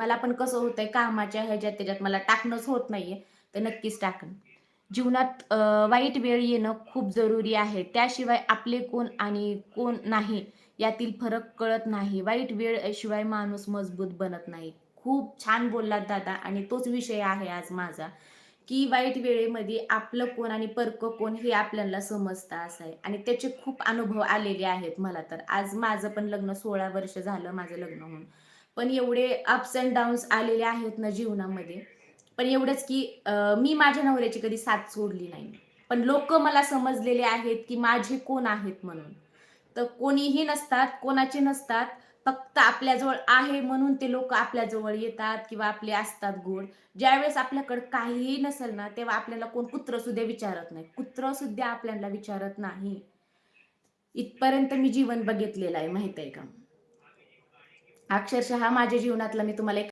मला पण कसं होतंय कामाच्या ह्याच्यात त्याच्यात मला टाकणंच होत नाहीये, तर नक्कीच टाकेन. जीवनात वाईट वेळ येणं खूप जरुरी आहे. त्याशिवाय आपले कोण आणि कोण नाही यातील फरक कळत नाही. वाईट वेळ शिवाय माणूस मजबूत बनत नाही. खूप छान बोललात दादा आणि तोच विषय आहे आज माझा, की वाईट वेळेमध्ये आपलं कोण आणि परकं कोण हे आपल्याला समजतं असं आहे आणि त्याचे खूप अनुभव आलेले आहेत मला तर. आज माझं पण लग्न 16 वर्ष झालं माझं लग्न होऊन. पण एवढे अप्स एंड डाउन्स आलेले आहेत ना जीवनामध्ये. पण एवढंच की मी माझ्या नवऱ्याची कधी साथ सोडली नाही. पण लोकं मला समजलेले आहेत, की माझे कोण आहेत म्हणून. तर कोणीही नसतात, कोणाचे नसतात. फक्त आपल्याजवळ आहे म्हणून ते लोकं आपल्याजवळ येतात किंवा आपले असतात गोड. ज्यावेळेस आपल्याकडे काहीही नसेल ना, तेव्हा आपल्याला कोण कुत्रंसुद्धा विचारत नाही. कुत्रंसुद्धा आपल्याला विचारत नाही. इथपर्यंत मी जीवन बघितलेलं आहे माहीत आहे का? अक्षरशः माझ्या जीवनातला मी तुम्हाला एक